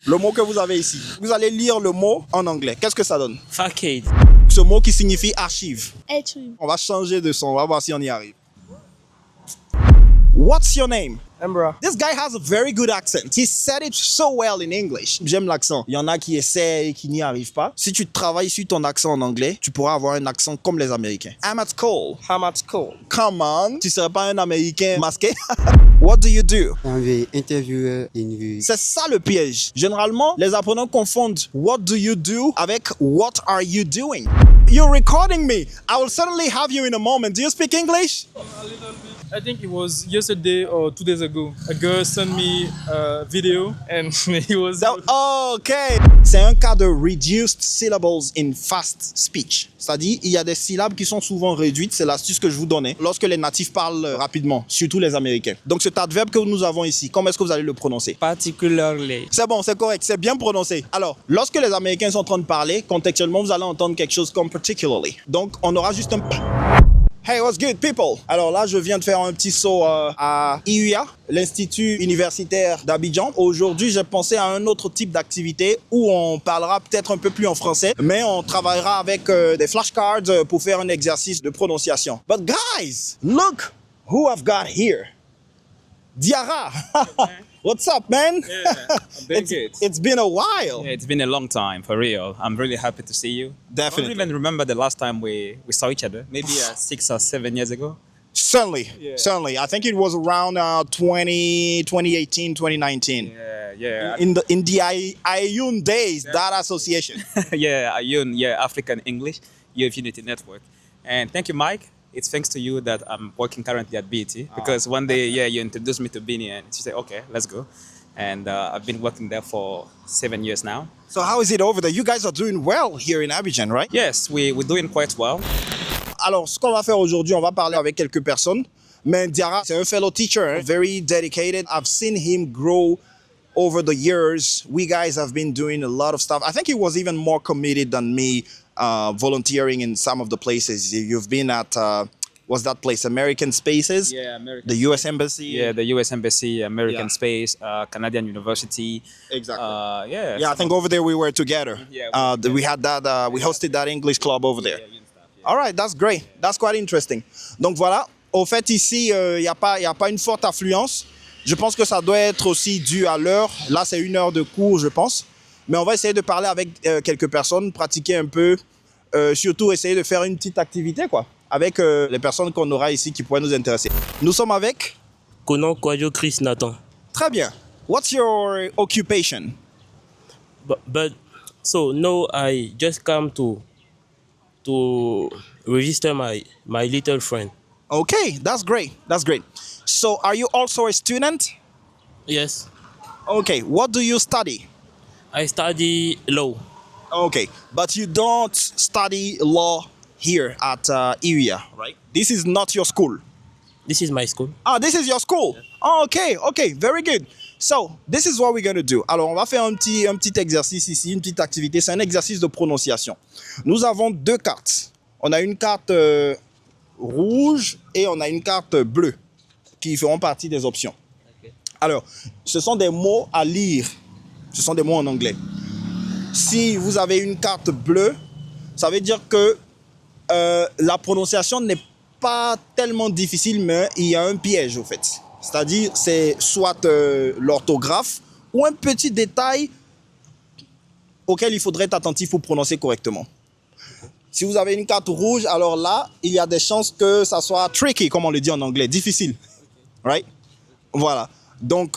Le mot que vous avez ici. Vous allez lire le mot en anglais. Qu'est-ce que ça donne? Facade. Ce mot qui signifie archive. Archive. On va changer de son. On va voir si on y arrive. What's your name? Embra. This guy has a very good accent. He said it so well in English. J'aime l'accent. Il y en a qui essaient et qui n'y arrivent pas. Si tu travailles sur ton accent en anglais, tu pourras avoir un accent comme les Américains. I'm at school. Hamad Cole. Come on. Tu serais pas un Américain masqué? What do you do? On veut interviewer une vue. C'est ça le piège. Généralement, les apprenants confondent what do you do avec what are you doing. You're recording me. I will certainly have you in a moment. Do you speak English? I think it was yesterday or 2 days ago. A girl sent me a video and he was... Okay. C'est un cas de reduced syllables in fast speech. C'est-à-dire, il y a des syllabes qui sont souvent réduites. C'est l'astuce que je vous donnais lorsque les natifs parlent rapidement, surtout les Américains. Donc, cet adverbe que nous avons ici, comment est-ce que vous allez le prononcer? Particularly. C'est bon, c'est correct, c'est bien prononcé. Alors, lorsque les Américains sont en train de parler, contextuellement, vous allez entendre quelque chose comme particularly. Donc, on aura juste un... Hey, what's good, people? Alors là, je viens de faire un petit saut à IUA, l'Institut universitaire d'Abidjan. Aujourd'hui, j'ai pensé à un autre type d'activité où on parlera peut-être un peu plus en français, mais on travaillera avec des flashcards pour faire un exercice de prononciation. But guys, look who I've got here. Diarra. What's up, man? Yeah, I'm doing good. It's been a while. Yeah, it's been a long time, for real. I'm really happy to see you. Definitely. I don't even remember the last time we saw each other. Maybe 6 or 7 years ago. Certainly, Yeah. certainly. I think it was around 2018, 2019. Yeah. In the IUN days, that association. Yeah, Ayun, African English, Youth Unity Network. And thank you, Mike. It's thanks to you that I'm working currently at BET because one day, you introduced me to Bini and she said, okay, let's go. And I've been working there for 7 years now. So how is it over there? You guys are doing well here in Abidjan, right? Yes, we're doing quite well. Alors, ce qu'on va faire aujourd'hui, on va parler avec quelques personnes. Mais Diarra, c'est un fellow teacher, very dedicated. I've seen him grow over the years. We guys have been doing a lot of stuff. I think he was even more committed than me, volunteering in some of the places. You've been at, what's that place? American Spaces? Yeah, American. The U.S. Embassy? Yeah, the U.S. Embassy, American Yeah. Space, Canadian University. Exactly. Yeah, I think over there we were together. Yeah, We had that, we hosted that English club over there. All right, that's great. That's quite interesting. Donc voilà, au fait ici, il n'y a pas une forte affluence. Je pense que ça doit être aussi dû à l'heure. Là, c'est 1 heure de cours, je pense. Mais on va essayer de parler avec quelques personnes, pratiquer un peu, surtout essayer de faire une petite activité, quoi, avec les personnes qu'on aura ici qui pourraient nous intéresser. Nous sommes avec... Konon Kwadjo Chris Nathan. Très bien. What's your occupation? But so no, I just come to register my little friend. Okay, that's great. That's great. So, are you also a student? Yes, Okay, what do you study? I study law. Okay, but you don't study law here at IUA, right? This is not your school. This is my school. Ah, this is your school. Oh, okay, very good. So, this is what we're going to do. Alors, on va faire un petit exercice ici, une petite activité. C'est un exercice de prononciation. Nous avons 2 cartes. On a une carte rouge et on a une carte bleue qui feront partie des options. Alors, ce sont des mots à lire. Ce sont des mots en anglais. Si vous avez une carte bleue, ça veut dire que la prononciation n'est pas tellement difficile, mais il y a un piège, au fait. C'est-à-dire, c'est soit l'orthographe ou un petit détail auquel il faudrait être attentif pour prononcer correctement. Si vous avez une carte rouge, alors là, il y a des chances que ça soit tricky, comme on le dit en anglais, difficile. Right? Voilà. Donc,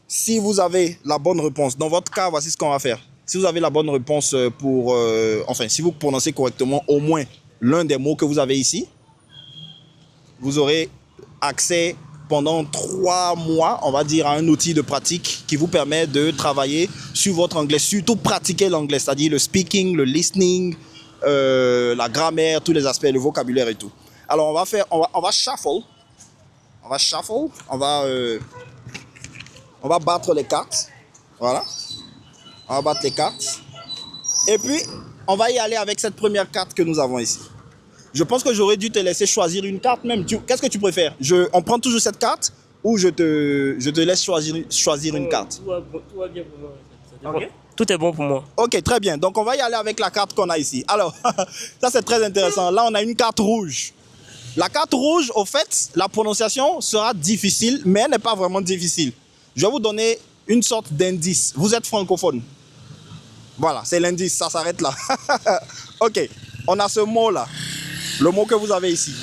si vous avez la bonne réponse, dans votre cas, voici ce qu'on va faire. Si vous avez la bonne réponse pour... si vous prononcez correctement au moins l'un des mots que vous avez ici, vous aurez accès pendant 3 mois, on va dire, à un outil de pratique qui vous permet de travailler sur votre anglais, surtout pratiquer l'anglais, c'est-à-dire le speaking, le listening, la grammaire, tous les aspects, le vocabulaire et tout. Alors, on va shuffle. On va battre les cartes. Voilà. On va battre les cartes. Et puis, on va y aller avec cette première carte que nous avons ici. Je pense que j'aurais dû te laisser choisir une carte même. Qu'est-ce que tu préfères? On prend toujours cette carte ou je te laisse choisir une carte? Tout va bien pour moi, cette Ok. Tout est bon pour moi. Ok, très bien. Donc, on va y aller avec la carte qu'on a ici. Alors, ça, c'est très intéressant. Là, on a une carte rouge. La carte rouge, au fait, la prononciation sera difficile, mais elle n'est pas vraiment difficile. Je vais vous donner une sorte d'indice. Vous êtes francophone. Voilà, c'est l'indice. Ça s'arrête là. Ok, on a ce mot-là. Le mot que vous avez ici.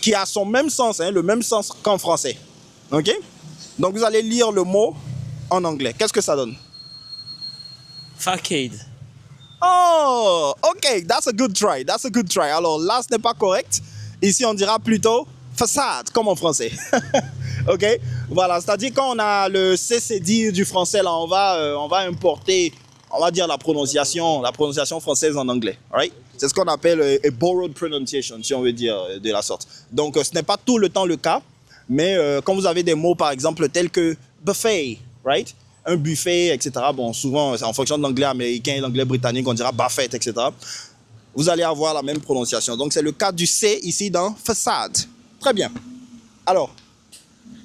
Qui a son même sens, hein, le même sens qu'en français. Ok? Donc, vous allez lire le mot en anglais. Qu'est-ce que ça donne? Facade. Oh, ok, that's a good try. That's a good try. Alors là, ce n'est pas correct. Ici, on dira plutôt façade, comme en français. Ok, voilà. C'est-à-dire quand on a le CCD du français, là, on va importer, on va dire la prononciation française en anglais. Right? C'est ce qu'on appelle a borrowed pronunciation, si on veut dire de la sorte. Donc, ce n'est pas tout le temps le cas, mais quand vous avez des mots, par exemple, tels que buffet, right? Un buffet, etc. Bon, souvent, c'est en fonction de l'anglais américain et l'anglais britannique, on dira buffet, etc. Vous allez avoir la même prononciation. Donc, c'est le cas du C ici dans façade. Très bien. Alors,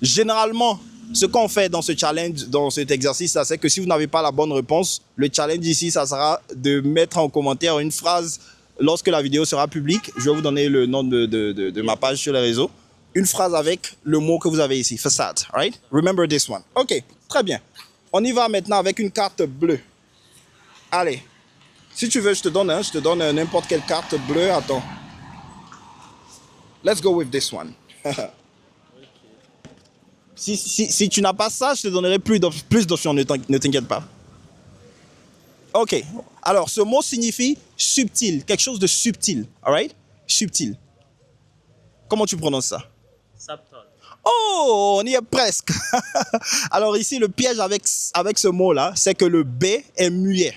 généralement, ce qu'on fait dans ce challenge, dans cet exercice, ça, c'est que si vous n'avez pas la bonne réponse, le challenge ici, ça sera de mettre en commentaire une phrase lorsque la vidéo sera publique. Je vais vous donner le nom de ma page sur les réseaux. Une phrase avec le mot que vous avez ici, façade. Right? Remember this one. OK, très bien. On y va maintenant avec une carte bleue. Allez. Si tu veux, je te donne n'importe quelle carte bleue. Attends. Let's go with this one. Si tu n'as pas ça, je te donnerai plus d'options, ne t'inquiète pas. Ok. Alors, ce mot signifie subtil, quelque chose de subtil. All right? Subtil. Comment tu prononces ça? Subtle. Oh, on y est presque. Alors ici, le piège avec ce mot-là, c'est que le B est muet.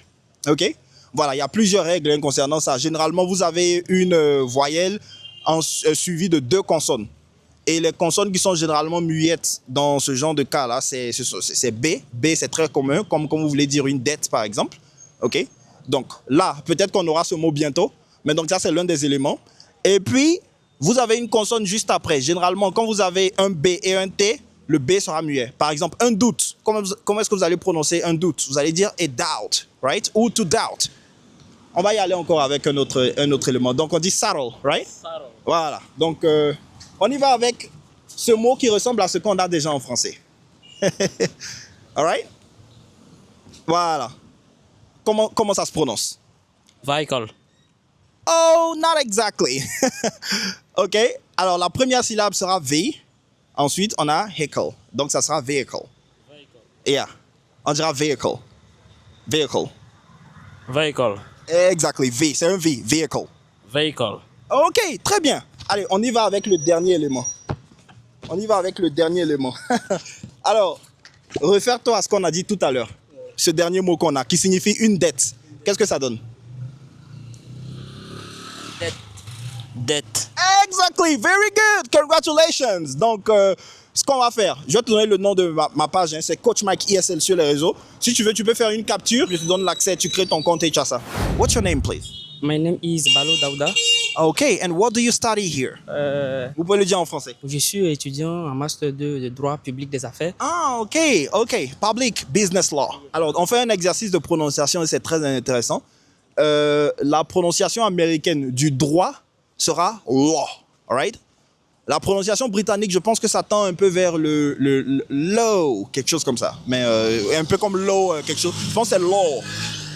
Ok? Voilà, il y a plusieurs règles concernant ça. Généralement, vous avez une voyelle suivie de 2 consonnes. Et les consonnes qui sont généralement muettes dans ce genre de cas-là, c'est B. B, c'est très commun, comme vous voulez dire une dette, par exemple. OK? Donc là, peut-être qu'on aura ce mot bientôt. Mais donc ça, c'est l'un des éléments. Et puis, vous avez une consonne juste après. Généralement, quand vous avez un B et un T, le B sera muet. Par exemple, un doute. Comment est-ce que vous allez prononcer un doute? Vous allez dire a doubt, right? Ou to doubt. On va y aller encore avec un autre élément. Donc, on dit subtle, right? Subtle. Voilà. Donc, on y va avec ce mot qui ressemble à ce qu'on a déjà en français. All right? Voilà. Comment ça se prononce? Vehicle. Oh, not exactly. OK. Alors, la première syllabe sera V. Ensuite, on a hickle. Donc, ça sera vehicle. Yeah. On dira vehicle. Vehicle. Vehicle. Exactly. V. C'est un V. Vehicle. Vehicle. OK. Très bien. Allez, on y va avec le dernier élément. Alors, réfère-toi à ce qu'on a dit tout à l'heure. Ce dernier mot qu'on a, qui signifie une dette. Qu'est-ce que ça donne? Dette. Exactly, very good, congratulations. Donc, ce qu'on va faire, je vais te donner le nom de ma page, hein, c'est Coach Mike ISL sur les réseaux. Si tu veux, tu peux faire une capture, je te donne l'accès, tu crées ton compte et tu as ça. What's your name, please? My name is Balo Daouda. Okay, and what do you study here? Vous pouvez le dire en français. Je suis étudiant en master 2 de droit public des affaires. Ah, ok. Public Business Law. Alors, on fait un exercice de prononciation et c'est très intéressant. La prononciation américaine du droit sera law, all right? La prononciation britannique, je pense que ça tend un peu vers le law, quelque chose comme ça. Mais un peu comme law, quelque chose. Je pense que c'est law.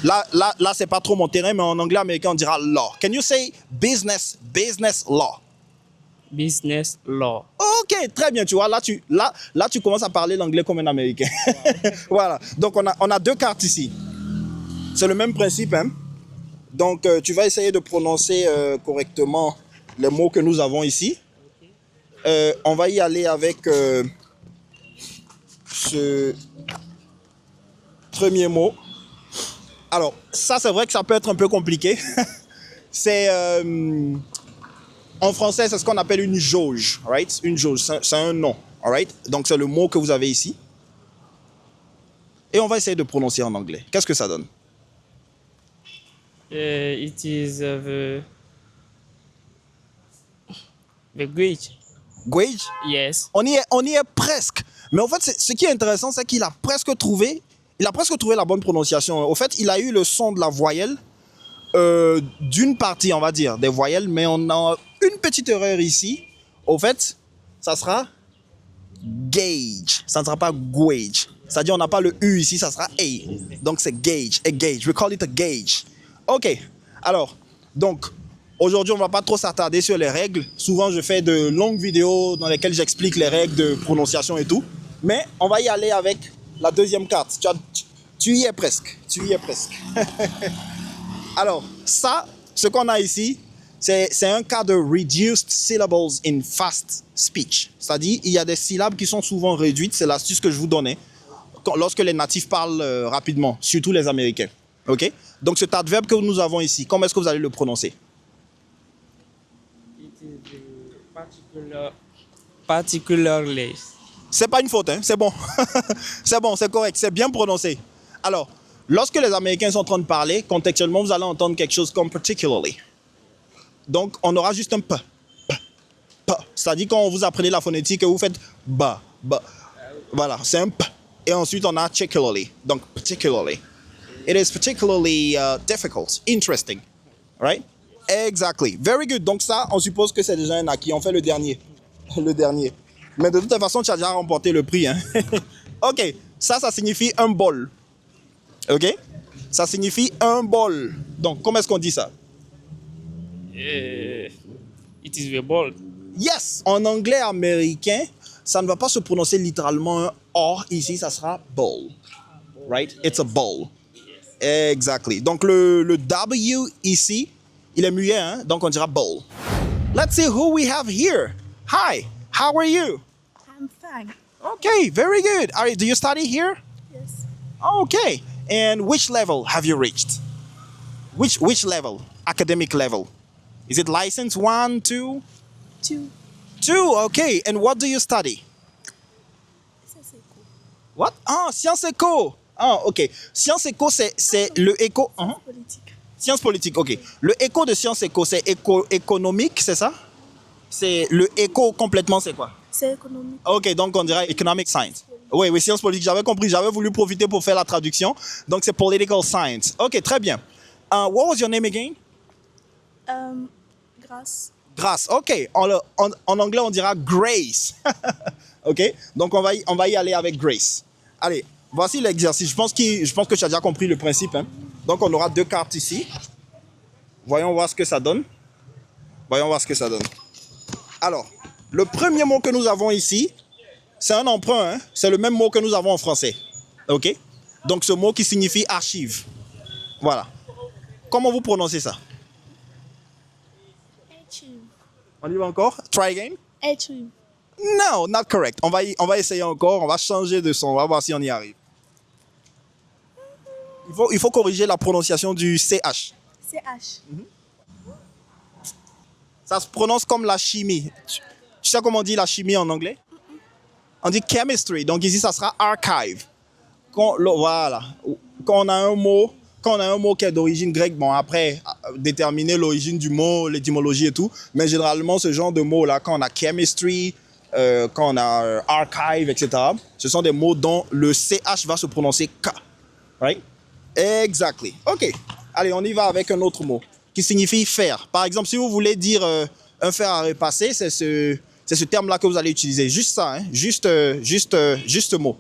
Là, c'est pas trop mon terrain, mais en anglais américain, on dira law. Can you say business law? Business law. Ok, très bien, tu vois, là, tu commences à parler l'anglais comme un Américain. Voilà, donc on a 2 cartes ici. C'est le même principe, hein. Donc, tu vas essayer de prononcer correctement les mots que nous avons ici. On va y aller avec ce premier mot. Alors, ça, c'est vrai que ça peut être un peu compliqué. C'est... en français, c'est ce qu'on appelle une jauge, right? Une jauge, c'est un nom, all right? Donc, c'est le mot que vous avez ici. Et on va essayer de prononcer en anglais. Qu'est-ce que ça donne? It is the gauge. Gauge? Yes. On y est presque. Mais en fait, ce qui est intéressant, c'est qu'il a presque trouvé Il a presque trouvé la bonne prononciation. Au fait, il a eu le son de la voyelle d'une partie, on va dire, des voyelles, mais on a une petite erreur ici. Au fait, ça sera gauge. Ça ne sera pas gauge. C'est-à-dire, on n'a pas le U ici, ça sera A. Donc, c'est gauge. A gauge. We call it a gauge. OK. Alors, donc, aujourd'hui, on ne va pas trop s'attarder sur les règles. Souvent, je fais de longues vidéos dans lesquelles j'explique les règles de prononciation et tout. Mais on va y aller avec la deuxième carte. Tu y es presque. Tu y es presque. Alors, ça, ce qu'on a ici, c'est un cas de reduced syllables in fast speech. C'est-à-dire, il y a des syllabes qui sont souvent réduites. C'est l'astuce que je vous donnais lorsque les natifs parlent rapidement, surtout les Américains. OK? Donc, cet adverbe que nous avons ici, comment est-ce que vous allez le prononcer? It is particularly. C'est pas une faute, hein? C'est bon. C'est bon, c'est correct, c'est bien prononcé. Alors, lorsque les Américains sont en train de parler, contextuellement, vous allez entendre quelque chose comme particularly. Donc, on aura juste un p. P. C'est-à-dire quand vous apprenez la phonétique, vous faites ba, ba. Voilà, c'est un p. Et ensuite, on a particularly. Donc, particularly. It is particularly difficult, interesting. Right? Exactly. Very good. Donc ça, on suppose que c'est déjà un acquis. On fait le dernier. Le dernier. Mais de toute façon, tu as déjà remporté le prix. Hein? OK. Ça signifie un bol. OK? Ça signifie un bol. Donc, comment est-ce qu'on dit ça? It is a ball. Yes! En anglais américain, ça ne va pas se prononcer littéralement un O. Ici, ça sera bowl. Right? It's a bowl. Exactly. Donc, le W ici, il est muet, hein? Donc, on dira bowl. Let's see who we have here. Hi, how are you? I'm fine. Okay, very good. Do you study here? Yes. Okay. And which level have you reached? Which level? Academic level? Is it license 1, 2? 2. 2, okay. And what do you study? C'est cool. What? Ah, sciences éco. Ah, ok. Sciences éco, c'est le éco. Politique. Sciences politiques, ok. Le éco de sciences éco, c'est économique, c'est ça? C'est le éco complètement, c'est quoi? C'est économique. Ok, donc on dirait economic science. Oui, sciences politiques, j'avais compris. J'avais voulu profiter pour faire la traduction. Donc c'est political science. Ok, très bien. What was your name again? Grâce. Grace. Ok. En anglais, on dira Grace. Ok. Donc on va y aller avec Grace. Allez, voici l'exercice. Je pense que tu as déjà compris le principe. Hein. Donc on aura 2 cartes ici. Voyons voir ce que ça donne. Alors, le premier mot que nous avons ici, c'est un emprunt. Hein. C'est le même mot que nous avons en français. Ok. Donc ce mot qui signifie archive. Voilà. Comment vous prononcez ça? Achieve. On y va encore? Try again? Achieve. No, not correct. On va essayer encore. On va changer de son. On va voir si on y arrive. Il faut corriger la prononciation du CH. CH. Ça se prononce comme la chimie. Tu sais comment on dit la chimie en anglais? On dit chemistry. Donc ici, ça sera archive. Voilà. Quand on a un mot qui est d'origine grecque, bon, après, déterminer l'origine du mot, l'étymologie et tout, mais généralement, ce genre de mots-là, quand on a chemistry, quand on a archive, etc., ce sont des mots dont le CH va se prononcer K. Right? Exactly. OK. Allez, on y va avec un autre mot qui signifie faire. Par exemple, si vous voulez dire un fer à repasser, c'est ce terme-là que vous allez utiliser. Juste ça, hein? Juste mot.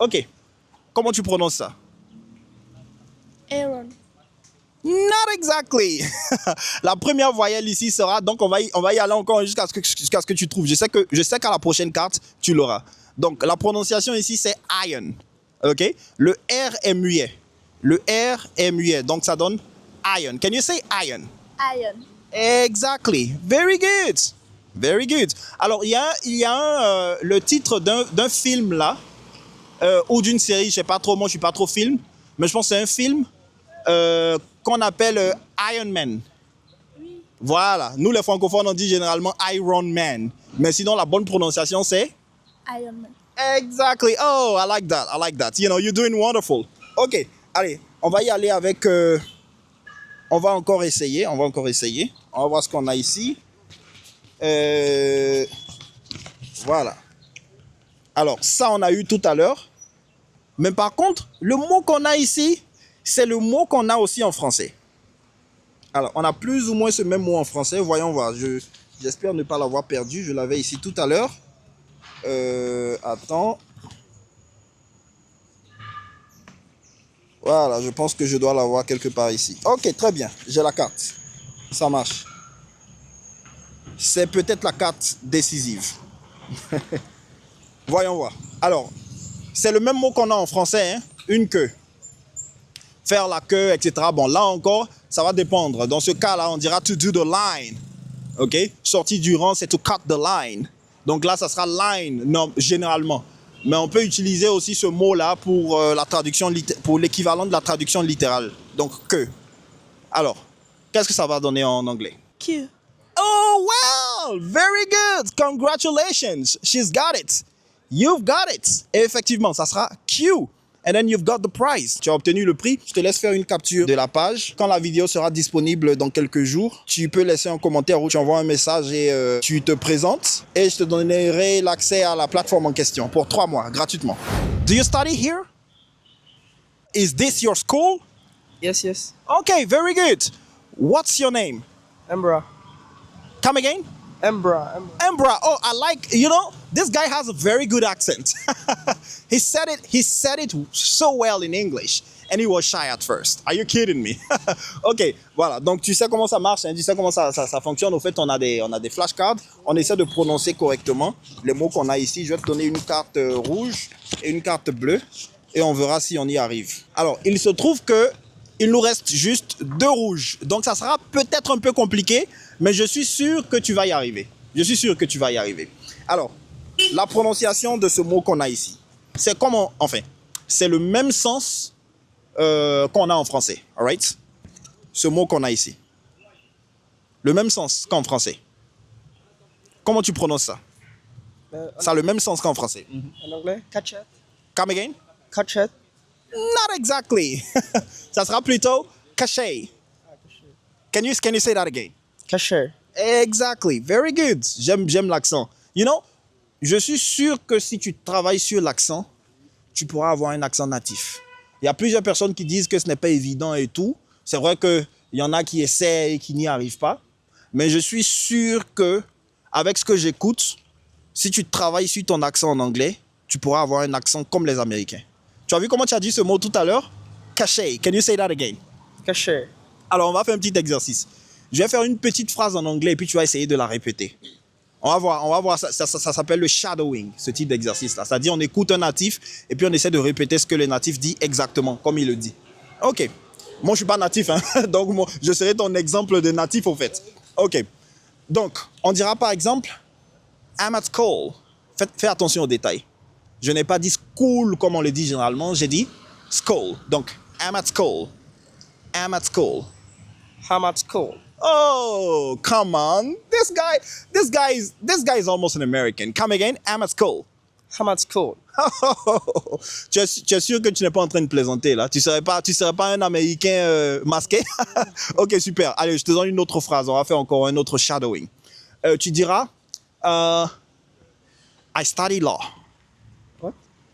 OK. Comment tu prononces ça? Aaron. Not exactly. La première voyelle ici sera, donc on va y aller encore jusqu'à ce que tu trouves. Je sais qu'à la prochaine carte, tu l'auras. Donc la prononciation ici, c'est iron. OK? Le R est muet. Donc ça donne iron. Can you say iron? Iron. Exactly. Very good. Alors il y a le titre d'un film là, ou d'une série, je sais pas trop, moi je suis pas trop film, mais je pense que c'est un film qu'on appelle Iron Man. Oui. Voilà. Nous, les francophones, on dit généralement Iron Man. Mais sinon, la bonne prononciation, c'est? Iron Man. Exactly. Oh, I like that. You know, you're doing wonderful. OK. Allez, on va y aller avec... on va encore essayer. On va voir ce qu'on a ici. Voilà. Alors, ça, on a eu tout à l'heure. Mais par contre, le mot qu'on a ici, c'est le mot qu'on a aussi en français. Alors, on a plus ou moins ce même mot en français. Voyons voir. J'espère ne pas l'avoir perdu. Je l'avais ici tout à l'heure. Attends. Voilà, je pense que je dois l'avoir quelque part ici. Ok, très bien. J'ai la carte. Ça marche. C'est peut-être la carte décisive. Voyons voir. Alors, c'est le même mot qu'on a en français, hein? Une queue. Faire la queue, etc. Bon, là encore, ça va dépendre. Dans ce cas-là, on dira to do the line. OK? Sortir du rang, c'est to cut the line. Donc là, ça sera line, non, généralement. Mais on peut utiliser aussi ce mot-là pour la traduction, pour l'équivalent de la traduction littérale. Donc, queue. Alors, qu'est-ce que ça va donner en anglais? Q. Oh, well, very good. Congratulations. She's got it. You've got it. Et effectivement, ça sera Q. And then you've got the prize. Tu as obtenu le prix. Je te laisse faire une capture de la page. Quand la vidéo sera disponible dans quelques jours, tu peux laisser un commentaire ou tu envoies un message et tu te présentes. Et je te donnerai l'accès à la plateforme en question pour 3 mois, gratuitement. Do you study here? Is this your school? Yes, yes. Okay, very good. What's your name? Embra. Come again? Embra. Embra. Oh, I like, you know, this guy has a very good accent. He said it so well in English. And he was shy at first. Are you kidding me? Ok, voilà. Donc, tu sais comment ça marche, hein? Tu sais comment ça fonctionne. Au fait, on a des flashcards. On essaie de prononcer correctement les mots qu'on a ici. Je vais te donner une carte rouge et une carte bleue. Et on verra si on y arrive. Alors, il se trouve que il nous reste juste 2 rouges. Donc, ça sera peut-être un peu compliqué, mais je suis sûr que tu vas y arriver. Je suis sûr que tu vas y arriver. Alors, la prononciation de ce mot qu'on a ici, c'est comment, enfin, c'est le même sens qu'on a en français. All right? Ce mot qu'on a ici. Le même sens qu'en français. Comment tu prononces ça? Ça a le même sens qu'en français. En anglais, catch it. Come again? Catch it. Not exactly. Ça sera plutôt caché. Can you say that again? Cacher. Exactly. Very good. J'aime l'accent. You know, je suis sûr que si tu travailles sur l'accent, tu pourras avoir un accent natif. Il y a plusieurs personnes qui disent que ce n'est pas évident et tout. C'est vrai qu'il y en a qui essaient et qui n'y arrivent pas. Mais je suis sûr que avec ce que j'écoute, si tu travailles sur ton accent en anglais, tu pourras avoir un accent comme les Américains. Tu as vu comment tu as dit ce mot tout à l'heure? Caché. Can you say that again? Cacher. Alors, on va faire un petit exercice. Je vais faire une petite phrase en anglais et puis tu vas essayer de la répéter. On va voir. Ça s'appelle le shadowing, ce type d'exercice-là. C'est-à-dire, on écoute un natif et puis on essaie de répéter ce que le natif dit exactement, comme il le dit. OK. Moi, je ne suis pas natif, hein? Donc, moi, je serai ton exemple de natif, au fait. OK. Donc, on dira par exemple, I'm at school. Fais attention aux détails. Je n'ai pas dit school comme on le dit généralement. J'ai dit school. Donc, I'm at school. I'm at school. I'm at school. Oh, come on. This guy is almost an American. Come again. I'm at school. I'm at school. Tu es sûr que tu n'es pas en train de plaisanter là? Tu serais pas un Américain masqué? Ok, super. Allez, je te donne une autre phrase. On va faire encore un autre shadowing. Tu diras I study law. What?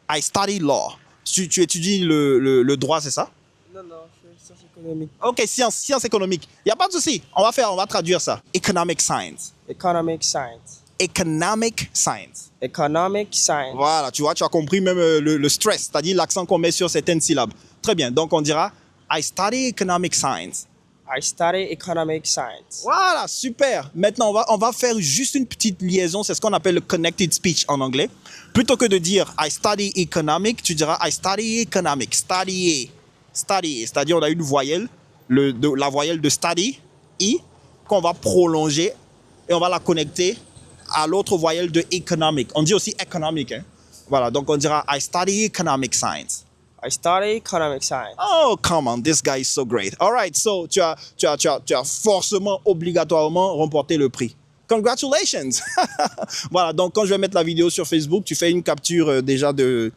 I study law. Tu étudies le droit, c'est ça? Non, je fais sciences économiques. Ok, sciences économiques. Il n'y a pas de souci. On va traduire ça. Economic science. Economic science. Economic science. Economic science. Voilà, tu vois, tu as compris même le stress, c'est-à-dire l'accent qu'on met sur certaines syllabes. Très bien, donc on dira I study economic science. I study economic science. Voilà, super. Maintenant, on va faire juste une petite liaison, c'est ce qu'on appelle le connected speech en anglais. Plutôt que de dire I study economic, tu diras I study economic. Study. C'est-à-dire on a une voyelle, la voyelle de study, I, qu'on va prolonger et on va la connecter à l'autre voyelle de economic. On dit aussi economic. Hein? Voilà, donc on dira I study economic science. I study economic science. Oh, come on, this guy is so great. All right, so tu as forcément, obligatoirement remporté le prix. Congratulations. Voilà, donc quand je vais mettre la vidéo sur Facebook, tu fais une capture déjà de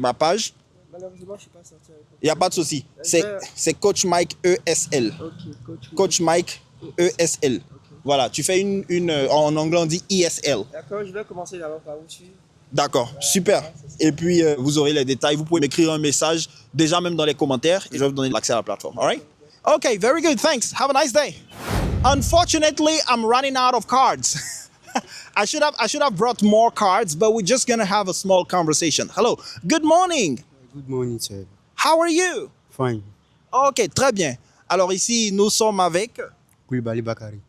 ma page. Malheureusement, je ne suis pas sorti avec vous. Il n'y a pas de souci. C'est Coach Mike ESL. Ok, Coach Mike ESL. Voilà, tu fais en anglais on dit ESL. D'accord, je vais commencer d'abord par vous suivre. D'accord, super. Et puis, vous aurez les détails. Vous pouvez m'écrire un message, déjà même dans les commentaires, et je vais vous donner l'accès à la plateforme. All right? Okay, very good. Thanks. Have a nice day. Unfortunately, I'm running out of cards. I should have brought more cards, but we're just gonna have a small conversation. Hello. Good morning. Good morning, sir. How are you? Fine. Ok, très bien. Alors ici, nous sommes avec... Koulibaly Bakari.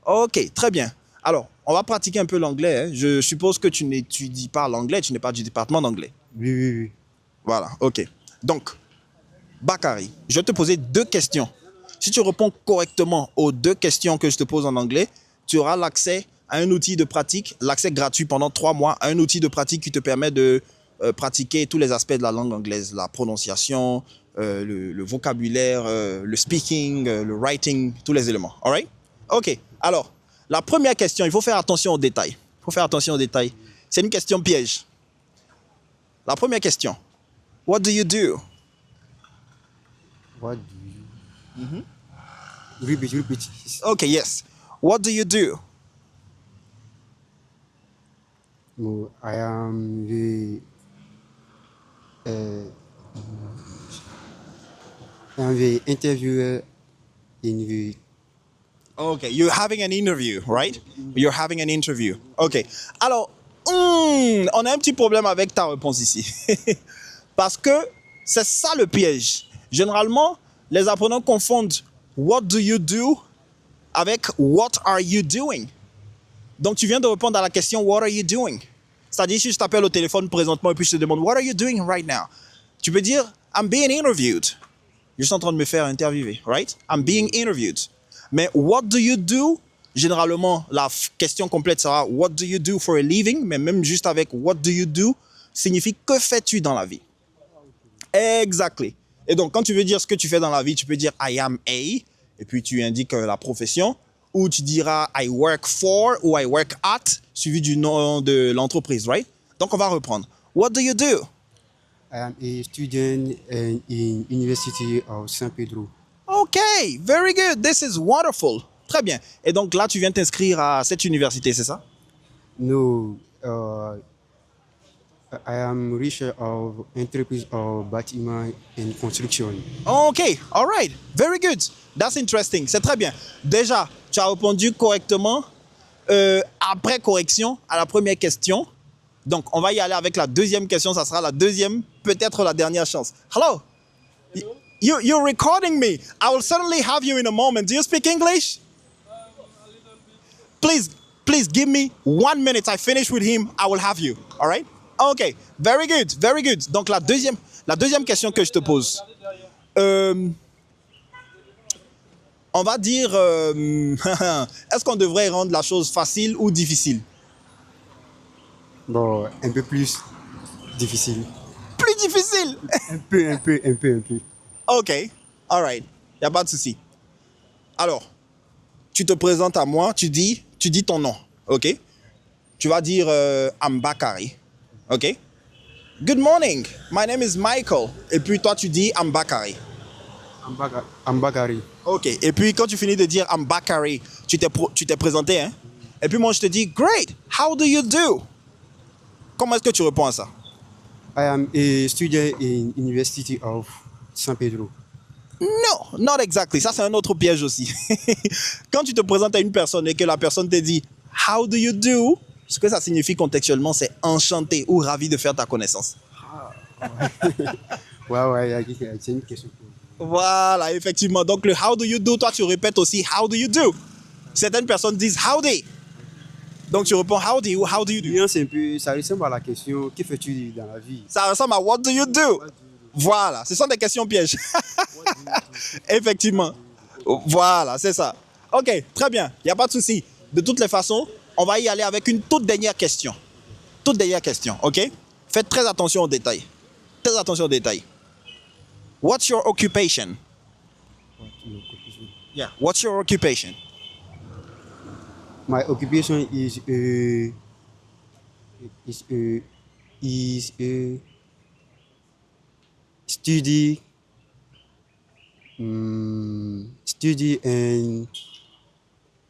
Ok, très bien. Alors, on va pratiquer un peu l'anglais. Hein. Je suppose que tu n'étudies pas l'anglais, tu n'es pas du département d'anglais. Oui, oui, oui. Voilà, ok. Donc, Bakari, je vais te poser 2 questions. Si tu réponds correctement aux 2 questions que je te pose en anglais, tu auras l'accès à un outil de pratique, l'accès gratuit pendant 3 mois, à un outil de pratique qui te permet de pratiquer tous les aspects de la langue anglaise, la prononciation, le vocabulaire, le speaking, le writing, tous les éléments. All right? Ok. Alors, la première question, il faut faire attention aux détails. Il faut faire attention aux détails. C'est une question piège. La première question. What do you do? What do you... Repeat. Okay, yes. What do you do? No, I am the... I am the interviewer in the... Okay, you're having an interview, right? You're having an interview. Okay. Alors, on a un petit problème avec ta réponse ici. Parce que c'est ça le piège. Généralement, les apprenants confondent what do you do avec what are you doing. Donc, tu viens de répondre à la question what are you doing? C'est-à-dire, si je t'appelle au téléphone présentement et puis je te demande what are you doing right now? Tu peux dire I'm being interviewed. Je suis en train de me faire interviewer, right? I'm being interviewed. Mais what do you do? Généralement, la question complète sera what do you do for a living? Mais même juste avec what do you do signifie que fais-tu dans la vie? Exactly. Et donc, quand tu veux dire ce que tu fais dans la vie, tu peux dire I am a, et puis tu indiques la profession, ou tu diras I work for ou I work at, suivi du nom de l'entreprise, right? Donc, on va reprendre. What do you do? I am a student in University of San Pedro. Okay, very good. This is wonderful. Très bien. Et donc là, tu viens t'inscrire à cette université, c'est ça? No, I am researcher of entreprise of bâtiment and construction. Okay, all right. Very good. That's interesting. C'est très bien. Déjà, tu as répondu correctement après correction à la première question. Donc, on va y aller avec la deuxième question. Ça sera la deuxième, peut-être la dernière chance. Hello. You're recording me. I will certainly have you in a moment. Do you speak English? Please give me 1 minute. I finish with him. I will have you. All right? Okay. Very good. Very good. Donc, la deuxième question que je te pose. On va dire, est-ce qu'on devrait rendre la chose facile ou difficile? Bon, un peu plus difficile. Plus difficile. Un peu. Ok, all right, il n'y a pas de souci. Alors, tu te présentes à moi, tu dis ton nom, ok? Tu vas dire I'm Bakari, ok? Good morning, my name is Michael. Et puis toi, tu dis I'm Bakari. I'm Bakari. Ok, et puis quand tu finis de dire I'm Bakari, tu t'es présenté, hein? Et puis moi, je te dis, great, how do you do? Comment est-ce que tu réponds à ça? I am a student in University of San Pedro. No, not exactly. Ça, c'est un autre piège aussi. Quand tu te présentes à une personne et que la personne te dit « How do you do ?» Ce que ça signifie contextuellement, c'est « enchanté » ou « ravi de faire ta connaissance ». Ouais, c'est une question. Voilà, effectivement. Donc, le « How do you do », toi, tu répètes aussi « How do you do ». Certaines personnes disent « Howdy ». Donc, tu réponds « Howdy » ou « How do you do ». C'est un peu, ça ressemble à la question « Que fais-tu dans la vie ?» Ça ressemble à « What do you do ?» Voilà, ce sont des questions pièges. Effectivement. Voilà, c'est ça. Ok, très bien, il n'y a pas de souci. De toutes les façons, on va y aller avec une toute dernière question. Toute dernière question, ok? Faites très attention aux détails. Très attention aux détails. What's your occupation? Yeah, what's your occupation? My occupation is study and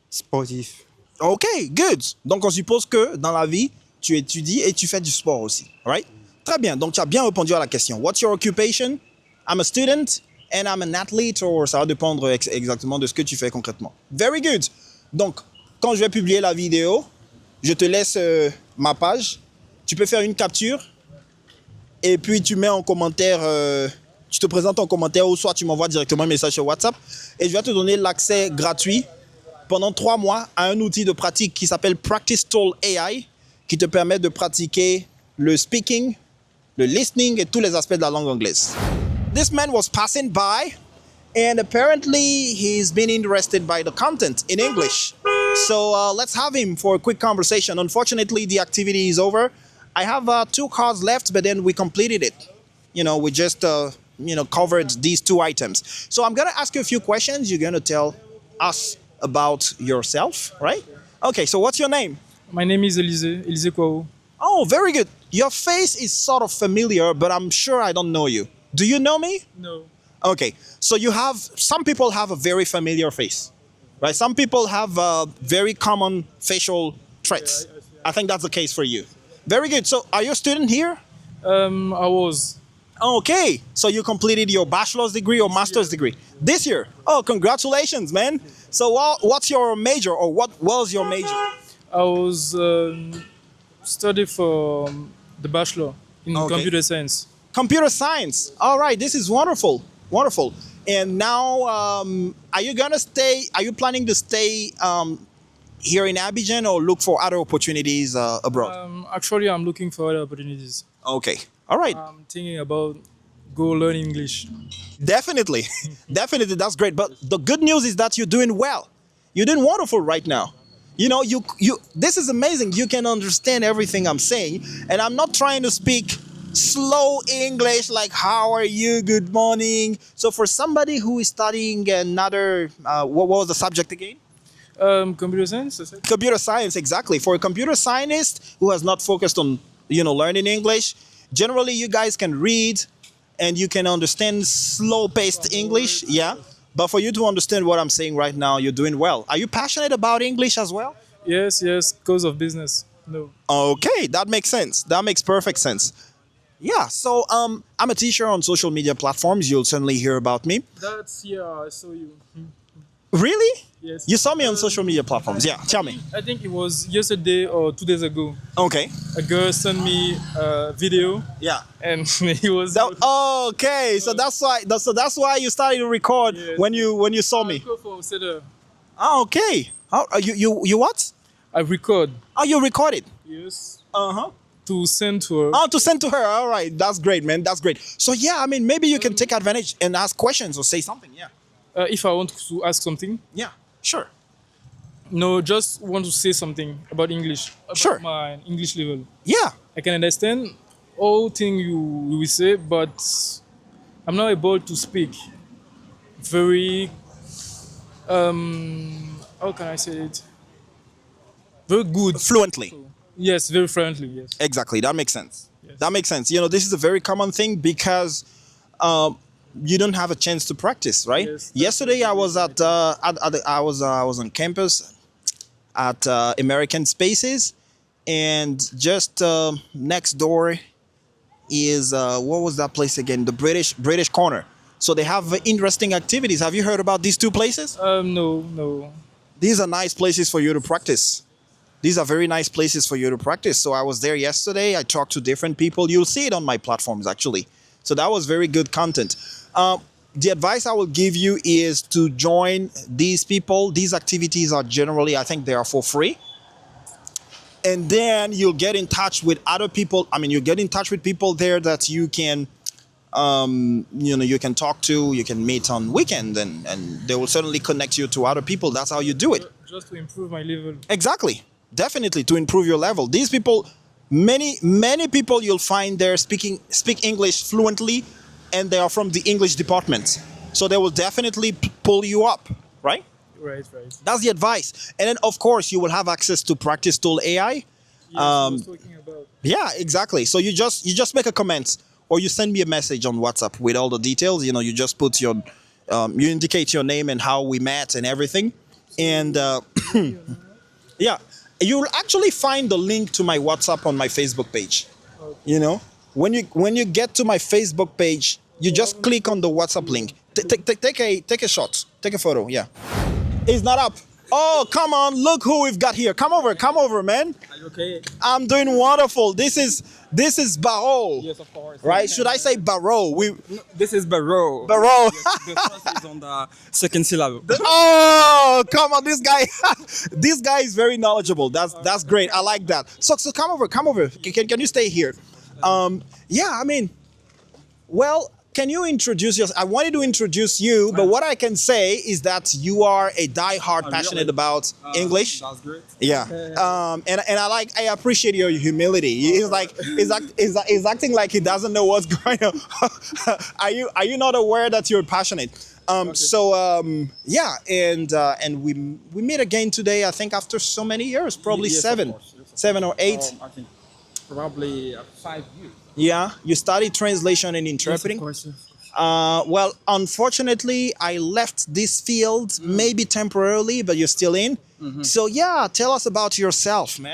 sportif. Ok, good. Donc on suppose que dans la vie, tu étudies et tu fais du sport aussi, right? Très bien, donc tu as bien répondu à la question. What's your occupation? I'm a student and I'm an athlete, or ça va dépendre exactement de ce que tu fais concrètement. Very good. Donc, quand je vais publier la vidéo, je te laisse ma page. Tu peux faire une capture et puis tu mets en commentaire, tu te présentes en commentaire ou soit tu m'envoies directement un message sur WhatsApp et je vais te donner l'accès gratuit pendant 3 mois à un outil de pratique qui s'appelle Practice Tool AI qui te permet de pratiquer le speaking, le listening et tous les aspects de la langue anglaise. This man was passing by and apparently he's been interested by the content in English. So let's have him for a quick conversation. Unfortunately, the activity is over. I have 2 cards left, but then we completed it. You know, we just, covered these 2 items. So I'm going to ask you a few questions. You're going to tell us about yourself, right? Okay, so what's your name? My name is Elise Kwao. Oh, very good. Your face is sort of familiar, but I'm sure I don't know you. Do you know me? No. Okay, so some people have a very familiar face, right? Some people have very common facial traits. I think that's the case for you. Very good. So are you a student here? I was. Okay, so you completed your bachelor's degree or master's degree this year. Oh, congratulations, man. So what's your major, or what was your major? I was studying for the bachelor in computer science. Computer science. All right, this is wonderful. Wonderful. And now, are you planning to stay here in Abidjan or look for other opportunities abroad? Actually, I'm looking for other opportunities. Okay. All right. I'm thinking about go learn English. Definitely. Definitely. That's great. But the good news is that you're doing well. You're doing wonderful right now. You know, this is amazing. You can understand everything I'm saying. And I'm not trying to speak slow English like how are you, good morning. So for somebody who is studying another, what was the subject again? Computer science, I said. Computer science, exactly. For a computer scientist who has not focused on, learning English, generally you guys can read and you can understand slow-paced English, yeah? But for you to understand what I'm saying right now, you're doing well. Are you passionate about English as well? Yes, because of business. No. Okay, that makes sense. That makes perfect sense. Yeah, so I'm a teacher on social media platforms. You'll certainly hear about me. I saw you. Really? Yes. You saw me on social media platforms. Yeah, tell me. I think it was yesterday or 2 days ago. Okay. A girl sent me a video Yeah. and he was. Okay, so that's why you started to record Yes. when you saw me. Okay. You what? I record. Oh, you recorded. Yes. Uh-huh. To send to her. Oh, to send to her. All right. That's great, man. That's great. So yeah, I mean, maybe you can take advantage and ask questions or say something. Yeah. If I want to ask something. Yeah. Sure. No, just want to say something about English. About Sure. my English level. Yeah. I can understand all thing you will say, but I'm not able to speak very. How can I say it? Very good. Fluently. Yes, very friendly. Yes. Exactly. That makes sense. Yes. That makes sense. This is a very common thing because you don't have a chance to practice, right? Yes. Yesterday I was I was on campus at American Spaces, and just next door is what was that place again? The British Corner. So they have interesting activities. Have you heard about these 2 places? No. These are nice places for you to practice. These are very nice places for you to practice. So I was there yesterday. I talked to different people. You'll see it on my platforms, actually. So that was very good content. The advice I will give you is to join these people. These activities are generally, I think they are for free. And then you'll get in touch with other people. I mean, you get in touch with people there that you can, you can talk to, you can meet on weekend, and they will certainly connect you to other people. That's how you do it. Just to improve my level. Exactly. Definitely to improve your level. These people, many people you'll find there speak English fluently, and they are from the English department. So they will definitely pull you up, right? Right. That's the advice. And then of course you will have access to Practice Tool AI. Yes, I was talking about. Yeah, exactly. So you just make a comment or you send me a message on WhatsApp with all the details. You just put you indicate your name and how we met and everything. And yeah, you'll actually find the link to my WhatsApp on my Facebook page. You know, when you get to my Facebook page, you just click on the WhatsApp link. Take a shot, take a photo. Yeah, it's not up. Oh, come on! Look who we've got here. Come over, man. Are you okay? I'm doing wonderful. This is Barreau. Yes, of course. Right? Should I say Barreau? This is Barreau. Barreau. The first is on the second syllable. Oh, come on, this guy. This guy is very knowledgeable. That's great. I like that. So come over. Can you stay here? Yeah, I mean, well, can you introduce yourself? I wanted to introduce you, but what I can say is that you are a die-hard passionate about English. That's great. Yeah, and I appreciate your humility. He's acting like he doesn't know what's going on. Are you not aware that you're passionate? Yeah, and we meet again today. I think after so many years, probably Yes, of seven, course. Yes, of course. 7 or 8. I think probably 5 years. Yeah, you studied translation and interpreting. Well, unfortunately, I left this field maybe temporarily, but you're still in. So yeah, tell us about yourself, man.